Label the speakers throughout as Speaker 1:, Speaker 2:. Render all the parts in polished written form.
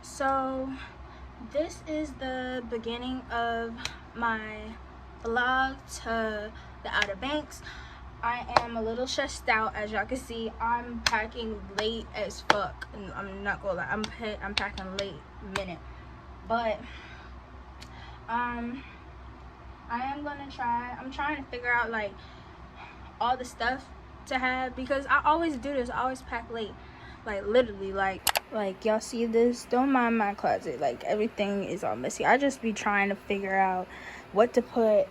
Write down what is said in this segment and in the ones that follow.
Speaker 1: So this is the beginning of my vlog to the Outer Banks. I am a little stressed out, as y'all can see. I'm packing late as fuck, and I'm not gonna lie, I'm packing late minute, but I'm trying to figure out like all the stuff to have, because I always do this. I always pack late, like literally, like y'all see this, don't mind my closet, like everything is all messy. I just be trying to figure out what to put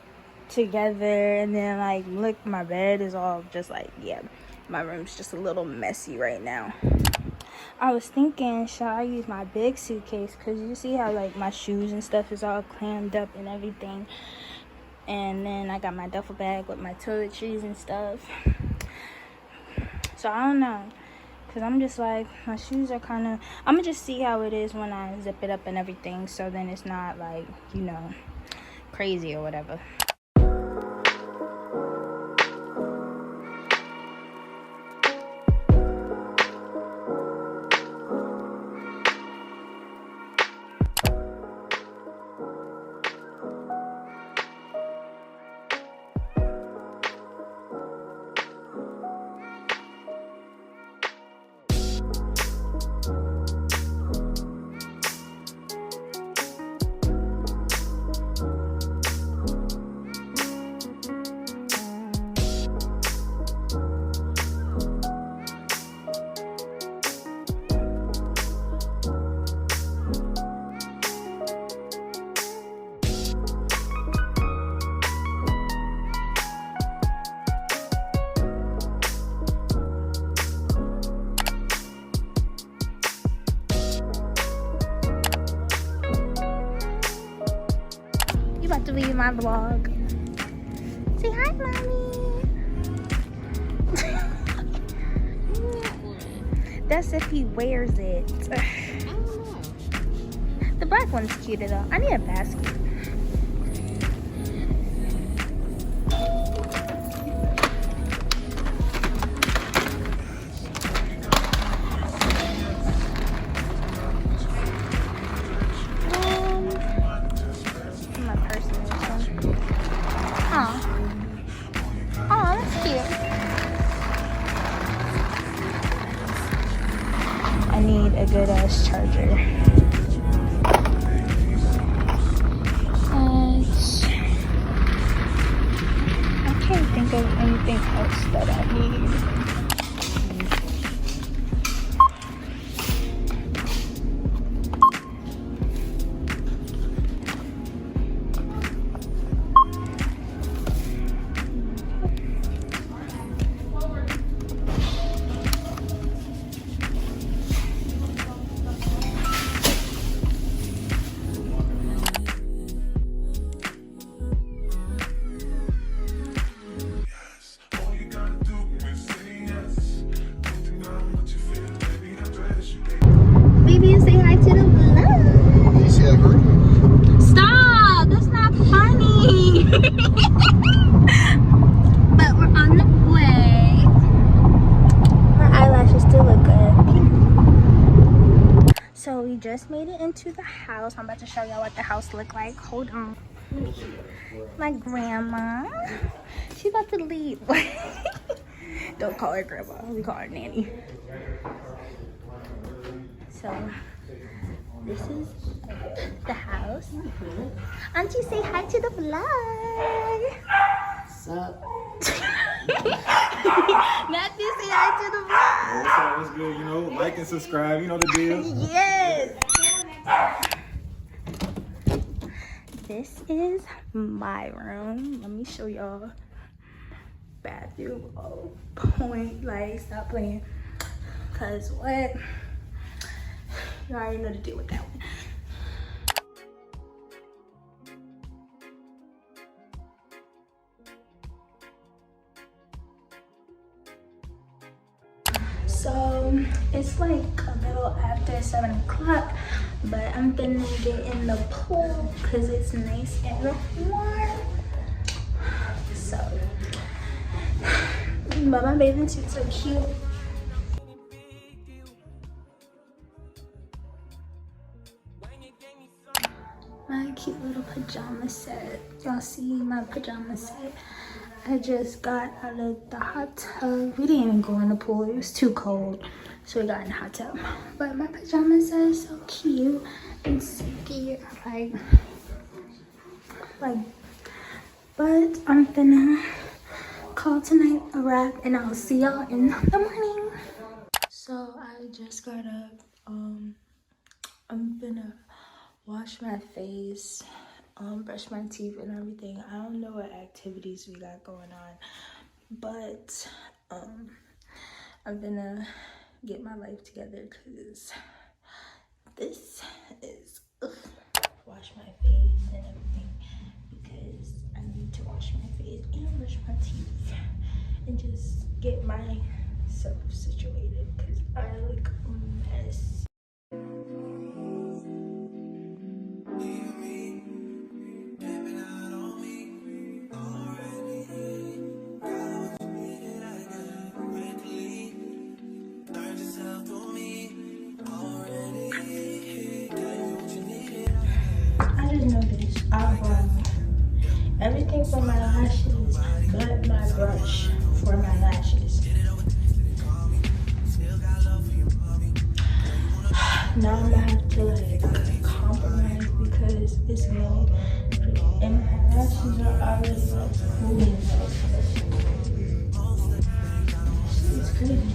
Speaker 1: together, and then like look, my bed is all just like, yeah, my room's just a little messy right now. I was thinking, should I use my big suitcase, because you see how like my shoes and stuff is all clammed up and everything, and then I got my duffel bag with my toiletries and stuff. So I don't know, because I'm just like, my shoes are kind of, I'm gonna just see how it is when I zip it up and everything, so then it's not like, you know, crazy or whatever. About to leave my vlog. Say hi, mommy. That's if he wears it. The black one's cuter though. I need a basket. I need a good ass charger. I can't think of anything else that I need. But we're on the way. My eyelashes still look good. So we just made it into the house. I'm about to show y'all what the house look like. Hold on. My grandma. She's about to leave. Don't call her grandma. We call her nanny. So this is the house. Auntie, say hi to the vlog.
Speaker 2: What's up?
Speaker 1: Matthew, say hi to the vlog.
Speaker 2: What's up? What's good? You know, like and subscribe. You know the deal.
Speaker 1: Yes. this is my room. Let me show y'all. Bathroom. Oh, point. Like, stop playing. Cause what? You already know to deal with that one. So it's like a little after 7 o'clock, but I'm gonna get in the pool because it's nice and warm. So, but my bathing suits are cute. My cute little pajama set. Y'all see my pajama set? I just got out of the hot tub. We didn't even go in the pool. It was too cold. So we got in the hot tub. But my pajama set is so cute and silky. Like, but I'm gonna call tonight a wrap and I'll see y'all in the morning. So I just got up. I'm gonna wash my face, brush my teeth and everything. I don't know what activities we got going on, but I'm gonna get my life together because this is wash my face and everything, because I need to wash my face and brush my teeth and just get myself situated because I look a mess. I just noticed I brought everything for my lashes but my brush for my lashes. Now I'm gonna have to like compromise because it's me and my lashes are already like moving. It's crazy.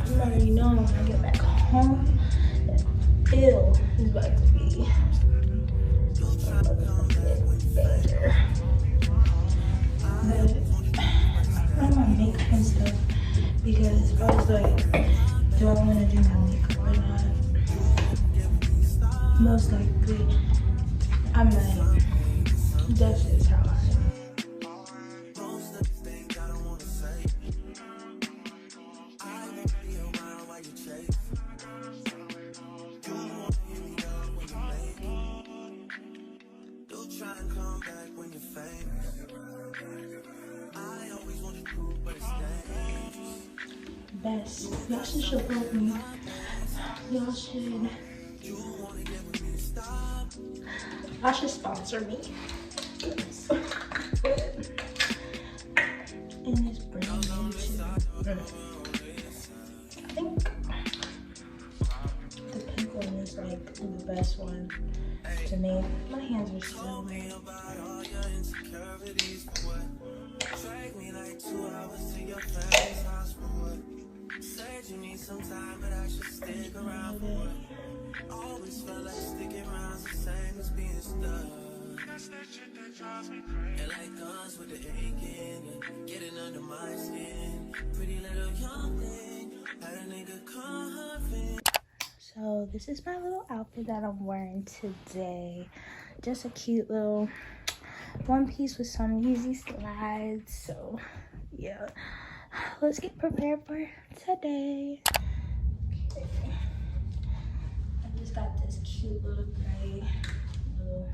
Speaker 1: I'm already knowing when I get back home that Bill is about to be better. But I'm on makeup and stuff because I was like, do I want to do my makeup or not? Most likely, I might. That's just how I am. Best. Y'all should support me. Y'all should sponsor me. And it's brand new too. I think the pink one is like the best one to me. My hands are still red. Said you need some time, but I should stick around for it. Always felt like sticking around's the same as being stuck. That's that shit that drives me crazy. And like guns with the aching and getting under my skin. Pretty little young thing, had a nigga confident. So this is my little outfit that I'm wearing today. Just a cute little one piece with some easy slides. So yeah. Let's get prepared for today. Okay. I just got this cute little gray little,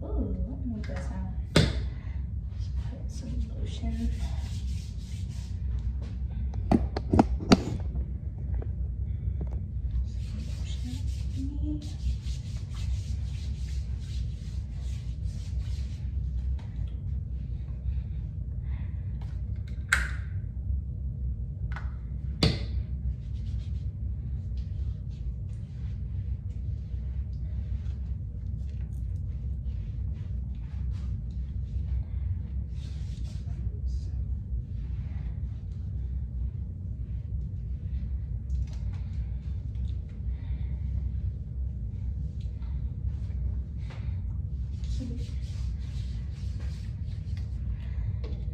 Speaker 1: ooh, let me make that sound. Just put some lotion.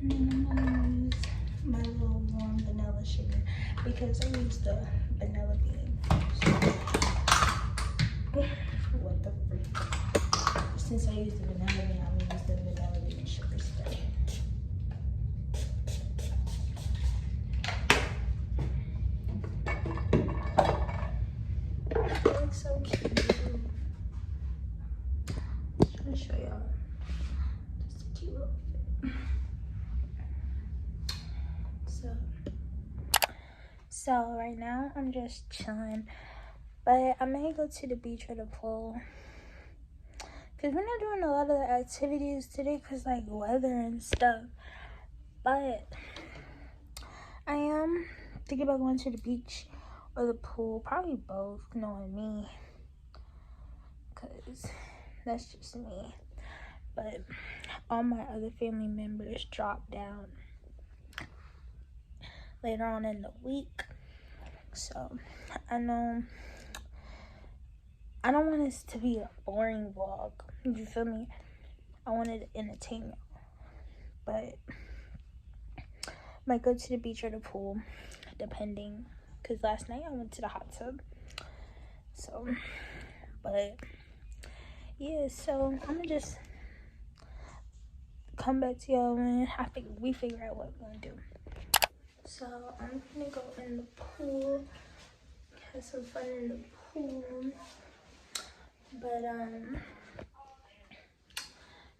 Speaker 1: And then I'm gonna use my little warm vanilla sugar because I use the vanilla bean. What the freak? Since I use the vanilla bean, I'm gonna use the vanilla bean sugar spray. It looks so cute. I'm trying to show y'all. Just a cute little fit. So right now I'm just chilling, but I may go to the beach or the pool because we're not doing a lot of the activities today because like weather and stuff. But I am thinking about going to the beach or the pool, probably both, knowing me, because that's just me. But all my other family members drop down later on in the week, so I know I don't want this to be a boring vlog, you feel me? I wanted to entertain you, but might go to the beach or the pool depending, because last night I went to the hot tub. So but yeah, so I'm gonna just come back to y'all when we figure out what we're gonna do. So I'm gonna go in the pool, have some fun in the pool. But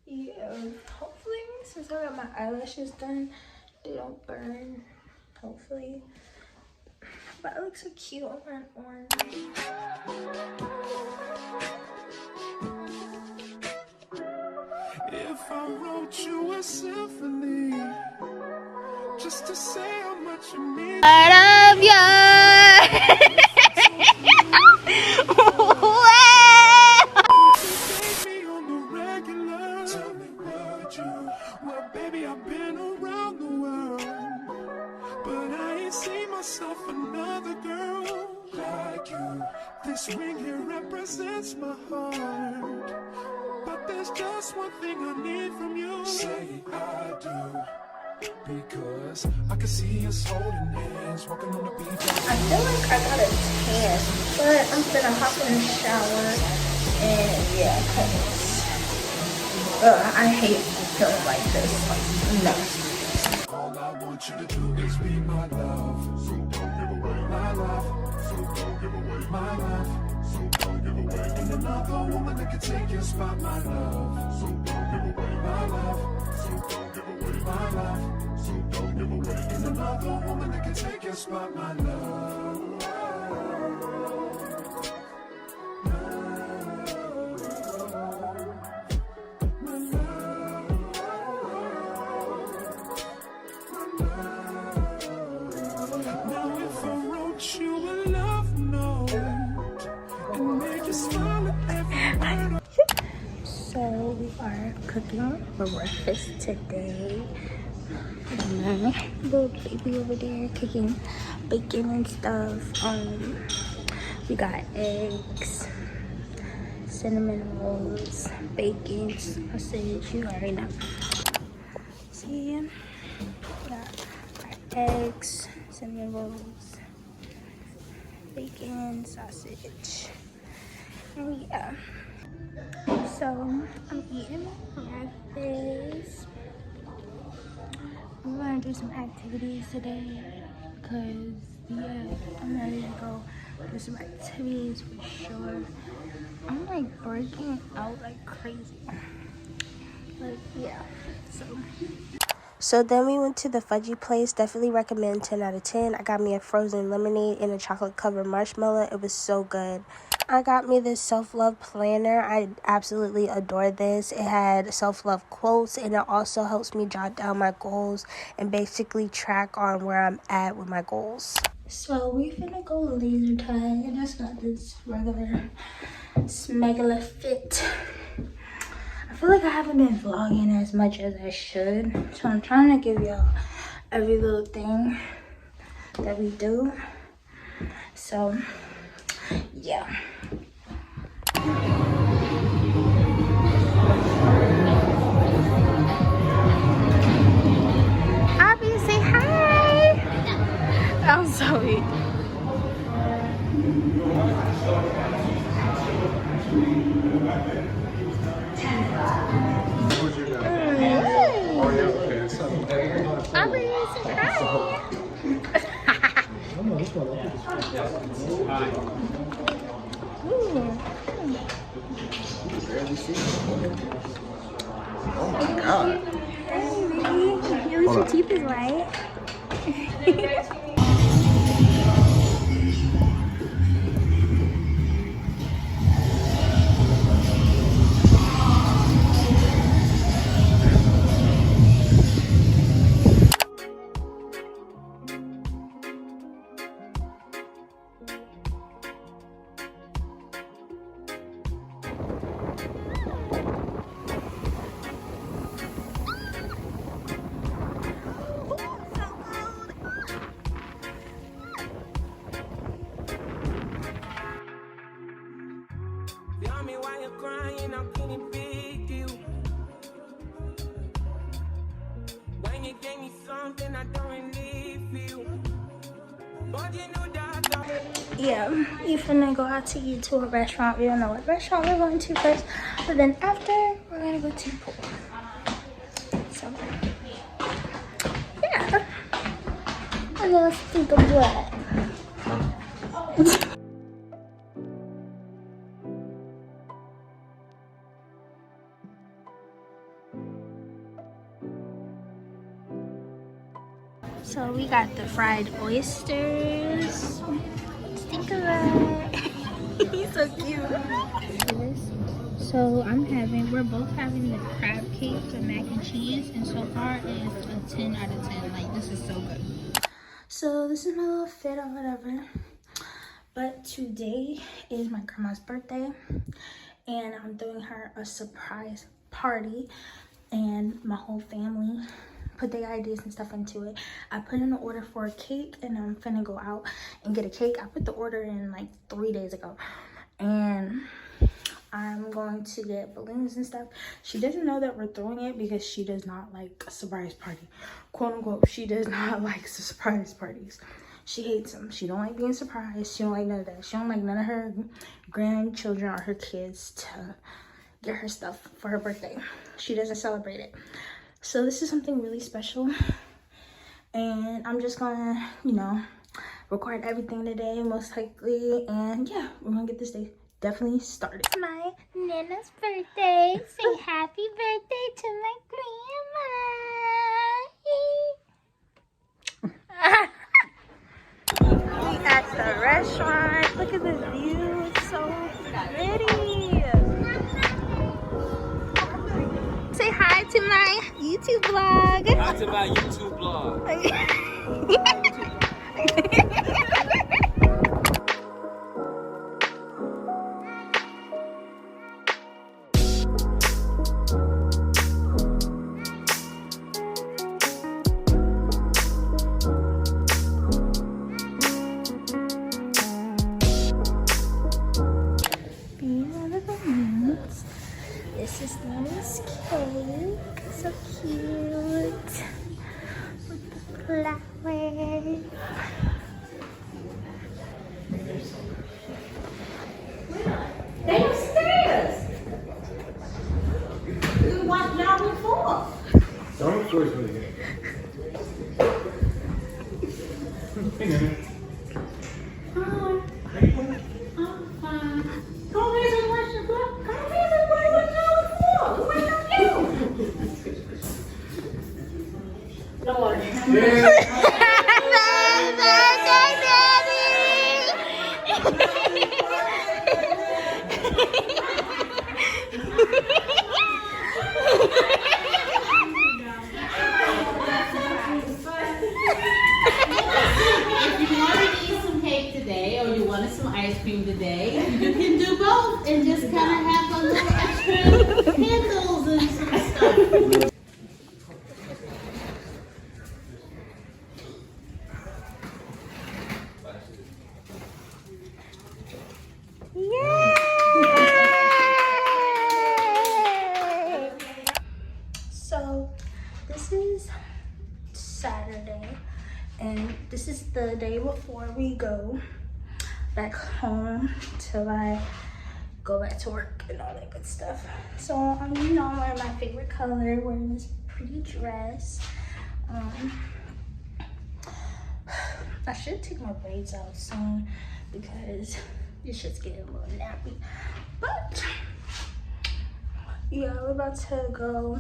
Speaker 1: yeah, hopefully since I got my eyelashes done, they don't burn, hopefully. But it looks so cute. I'm wearing orange.
Speaker 3: If I wrote you a symphony just to say how much you mean,
Speaker 1: I love you.
Speaker 3: me on the regular. Tell me what you, well, baby, I've been around the world, but I ain't seen myself another girl like you. This ring here represents my heart, but there's just one thing I need from you. Say I do, because I can see us holding hands, walking on the beach.
Speaker 1: I feel like I got a tan, but I'm gonna hop in the shower and yeah, cause I hate feeling like this. Like, no.
Speaker 3: All I want you to do is be my love, so don't give away my love, so don't give away my love, so don't give away. And another woman that can take your spot, my love, so don't give away my love, so don't give away my love, so don't give away. And another woman that can take your spot, my love. Now if I wrote you a love note and make you smile at every word.
Speaker 1: So we are cooking for breakfast today. And my little baby over there cooking bacon and stuff. We got eggs, cinnamon rolls, bacon, sausage. You already know. See, we got our eggs, cinnamon rolls, bacon, sausage. And yeah. So I'm eating breakfast. I'm gonna do some activities today because yeah, I'm ready to go do some activities for sure. I'm like breaking out like crazy. Like yeah, so then we went to the fudgy place. Definitely recommend 10 out of 10. I got me a frozen lemonade and a chocolate covered marshmallow. It was so good. I got me this self-love planner. I absolutely adore this. It had self-love quotes, and it also helps me jot down my goals and basically track on where I'm at with my goals. So we finna go laser tag, and I just got this regular smegular fit. I feel like I haven't been vlogging as much as I should, so I'm trying to give y'all every little thing that we do. So yeah. I'm ready to try.
Speaker 2: Oh my god.
Speaker 1: At least your teeth is white.
Speaker 3: Tell me why you're crying, how can it big you? When you gave me something I don't really feel. But you know that
Speaker 1: Yeah, we finna go out to eat to a restaurant. We don't know what restaurant we're going to first, but then after we're gonna go to the pool. So yeah, and then let's think of what. So we got the fried oysters. Let's think of it. He's so cute. So we're both having the crab cake, the mac and cheese, and so far it's a 10 out of 10. Like, this is so good. So this is my little fit or whatever. But today is my grandma's birthday, and I'm throwing her a surprise party, and my whole family put their ideas and stuff into it. I put in an order for a cake, and I'm finna go out and get a cake. I put the order in like 3 days ago, and I'm going to get balloons and stuff. She doesn't know that we're throwing it because she does not like a surprise party, quote unquote. She does not like surprise parties. She hates them. She don't like being surprised. She don't like none of that. She don't like none of her grandchildren or her kids to get her stuff for her birthday. She doesn't celebrate it. So this is something really special, and I'm just gonna, you know, record everything today most likely, and yeah, we're gonna get this day definitely started. It's my Nana's birthday. Say happy birthday to my grandma. We at the restaurant. Look at this view. It's so pretty. Say hi to my YouTube vlog.
Speaker 4: Hi to my YouTube vlog.
Speaker 1: This is Nana's cake. So cute. With the flowers.
Speaker 5: They upstairs. What y'all before?
Speaker 2: Don't force me.
Speaker 5: I'm fine. Come here and watch the book. Come here and play with y'all before. Where are you? Lord.
Speaker 6: If you wanted to eat some cake today or you wanted some ice cream today, you can do both and just kind of have a little extra candles and some stuff.
Speaker 1: So this is Saturday, and this is the day before we go back home to like go back to work and all that good stuff. So you know, I'm wearing my favorite color, wearing this pretty dress. I should take my braids out soon because it's just getting a little nappy. But yeah, we're about to go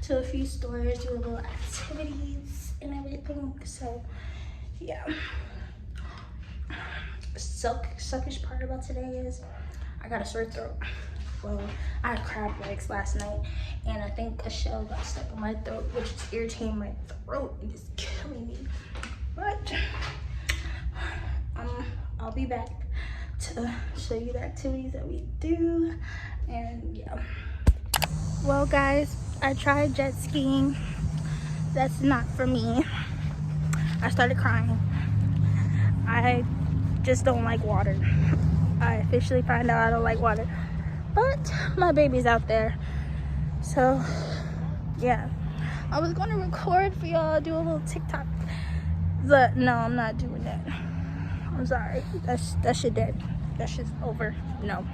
Speaker 1: to a few stores, do a little activities and everything. So yeah, suckish part about today is I got a sore throat. Well, I had crab legs last night, and I think a shell got stuck in my throat, which is irritating my throat and is killing me. But I'll be back to show you the activities that we do, and yeah. Well, guys, I tried jet skiing. That's not for me. I started crying. I just don't like water. I officially found out I don't like water. But my baby's out there. So, yeah. I was going to record for y'all, do a little TikTok. But no, I'm not doing that. I'm sorry. That shit dead. That shit's over. No.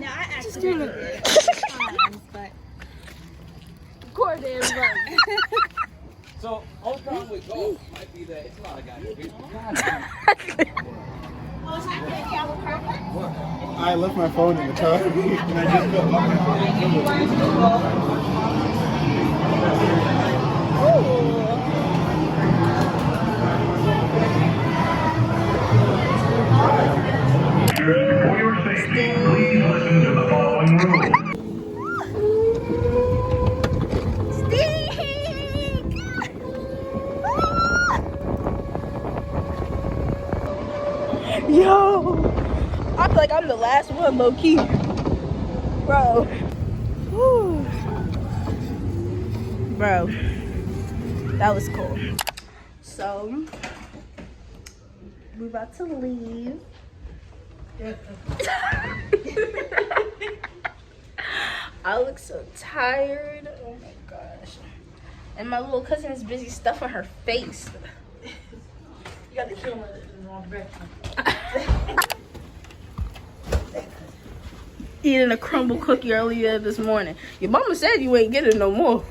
Speaker 5: Now I
Speaker 1: Just
Speaker 5: actually
Speaker 1: do
Speaker 5: did
Speaker 1: it.
Speaker 5: it sometimes, but
Speaker 1: Record everybody.
Speaker 4: So, whole problem with golf might be that it's a lot of guys.
Speaker 2: I left my phone in the car and I just got locked
Speaker 7: For your safety, please listen to the following rules.
Speaker 1: Yo, I feel like I'm the last one, low key, bro. Whew. Bro, that was cool. So we about to leave. I look so tired. Oh my gosh. And my little cousin is busy stuffing her face.
Speaker 5: you got the camera in the wrong direction.
Speaker 1: Eating a crumble cookie earlier this morning. Your mama said you ain't getting no more.